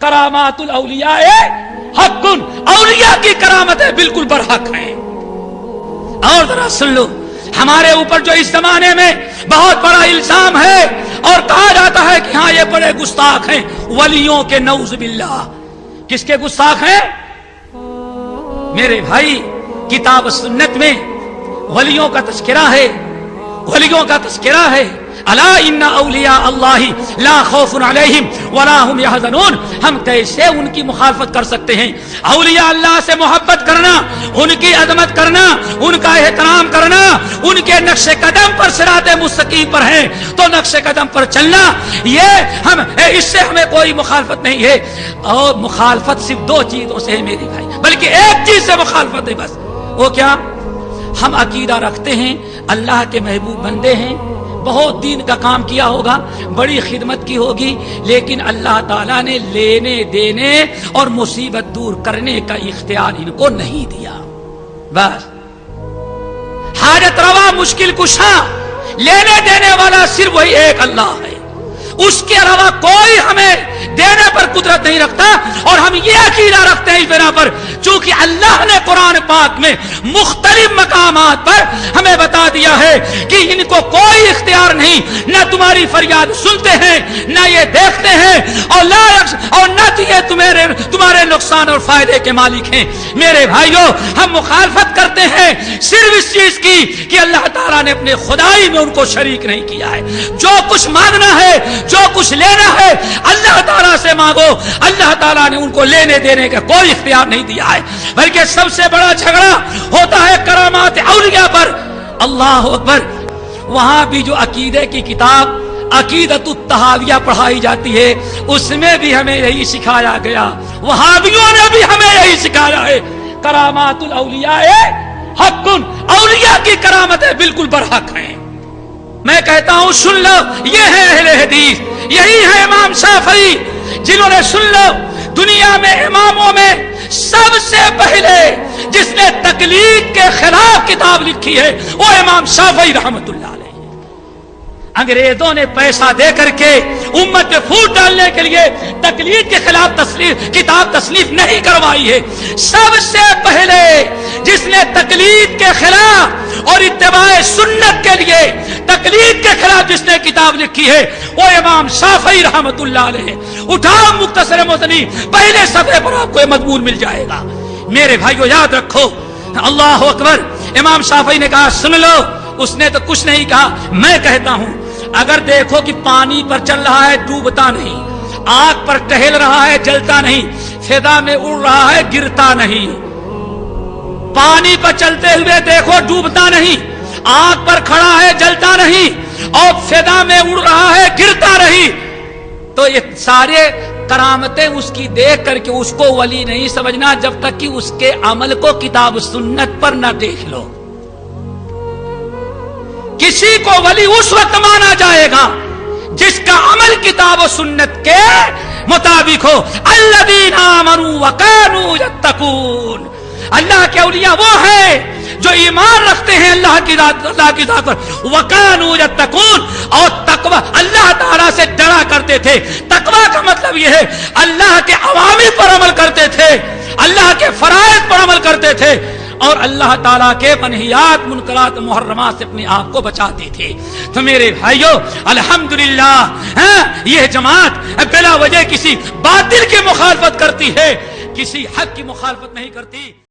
करामातुल औलिया हक़्क़ुन, औलिया की करामतें बिल्कुल बरहक हैं। और जरा सुन लो, हमारे ऊपर जो इस जमाने में बहुत बड़ा इल्जाम है और कहा जाता है कि हाँ ये बड़े गुस्ताख हैं वलियों के, नऊज़ बिल्लाह। किसके गुस्ताख हैं? मेरे भाई, किताब सुन्नत में वलियों का तज़किरा है, वलियों का तज़किरा है। अला इन्ना औलिया अल्लाहि ला खौफुन अलैहिम वला हुम यहज़नून। हम कैसे उनकी मुखालफत कर सकते हैं? औलिया अल्लाह से मोहब्बत करना, उनकी अजमत करना, उनका एहतराम करना, उनके नक्शे कदम पर सिराते मुस्तकीम पर है तो नक्शे कदम पर चलना, ये हम इससे हमें कोई मुखालफत नहीं है। और मुखालफत सिर्फ दो चीजों से है मेरे भाई, बल्कि एक चीज से मुखालफत है बस। वो क्या? हम अकीदा रखते हैं अल्लाह के महबूब बंदे हैं, बहुत दीन का काम किया होगा, बड़ी खिदमत की होगी, लेकिन अल्लाह ताला ने लेने देने और मुसीबत दूर करने का इख्तियार इनको नहीं दिया। बस हाजत रवा, मुश्किल कुशा, लेने देने वाला सिर्फ वही एक अल्लाह है, उसके अलावा कोई हमें देने पर कुदरत नहीं रखता। और हम ये अकीदा रखते हैं इस बिना पर, चूंकि अल्लाह ने कुरान पाक में मुख्तलिफ मकामात पर हमें बता दिया है कि इनको कोई इख्तियार नहीं, न तुम्हारी फरियाद सुनते हैं, न ये देखते हैं, और न ये तुम्हारे नुकसान और फायदे के मालिक हैं। मेरे भाइयों, हम मुखालफत करते हैं सिर्फ इस चीज की कि अल्लाह ताला ने अपने खुदाई में उनको शरीक नहीं किया है। जो कुछ मांगना है, जो कुछ लेना है, अल्लाह ताला से मांगो। अल्लाह ताला ने उनको लेने देने का कोई इख्तियार नहीं दिया है, बल्कि सबसे बड़ा झगड़ा होता है करामात औलिया पर। अल्लाह अकबर। वहां भी जो अकीदे की किताब अकीदतुत तहाविया पढ़ाई जाती है, उसमें भी हमें यही सिखाया गया, वहाबियों ने भी हमें यही सिखाया है, करामातुल औलिया हक़्क़ुन, औलिया की करामतें बिल्कुल बरहक हैं। मैं कहता हूं सुन लो, ये है अहले हदीस, यही है इमाम शाफई, जिन्होंने, सुन लो, दुनिया में इमामों में सबसे पहले जिसने तकलीद के खिलाफ किताब लिखी है वो इमाम शाफई रहमतुल्लाह अलैह। अंग्रेजों ने पैसा दे करके उम्मत में फूट डालने के लिए तकलीद के खिलाफ किताब तसनीफ नहीं करवाई है। सबसे पहले जिसने तकलीद के खिलाफ और इत्तिबाए सुन्नत के लिए तकलीद के खिलाफ जिसने किताब लिखी है वो इमाम शाफई रहमतुल्लाह अलैह। उठाओ मुख्तसर मुसनी, पहले सफे पर आपको यह मजमून मिल जाएगा। मेरे भाइयों याद रखो, अल्लाह अकबर। इमाम शाफई ने कहा, सुन लो, उसने तो कुछ नहीं कहा, मैं कहता हूं, अगर देखो कि पानी पर चल रहा है डूबता नहीं, आग पर टहल रहा है जलता नहीं, फिजा में उड़ रहा है गिरता नहीं, पानी पर चलते हुए देखो डूबता नहीं, आग पर खड़ा है जलता नहीं, और फिजा में उड़ रहा है गिरता नहीं, तो ये सारे करामतें उसकी देख करके उसको वली नहीं समझना जब तक कि उसके अमल को किताब सुन्नत पर न देख लो। किसी को वली उस वक्त माना जाएगा जिसका अमल किताब और सुन्नत के मुताबिक हो। अल्लज़ीना आमनू व कानू यत्तकून, अल्लाह के औलिया वो है जो ईमान रखते हैं अल्लाह की जात पर, व कानू यत्तकून, और तकवा, अल्लाह ताला से डरा करते थे। तकवा का मतलब यह है अल्लाह के अवामिर पर अमल करते थे, अल्लाह के फराइज़ पर अमल करते थे, और अल्लाह ताला के मनहियात मुनकरात मुहर्रमात से अपने आप को बचाते थे। तो मेरे भाइयों, अल्हम्दुलिल्लाह, यह जमात बिला वजह किसी बातिल की मुखालफत करती है, किसी हक की मुखालफत नहीं करती।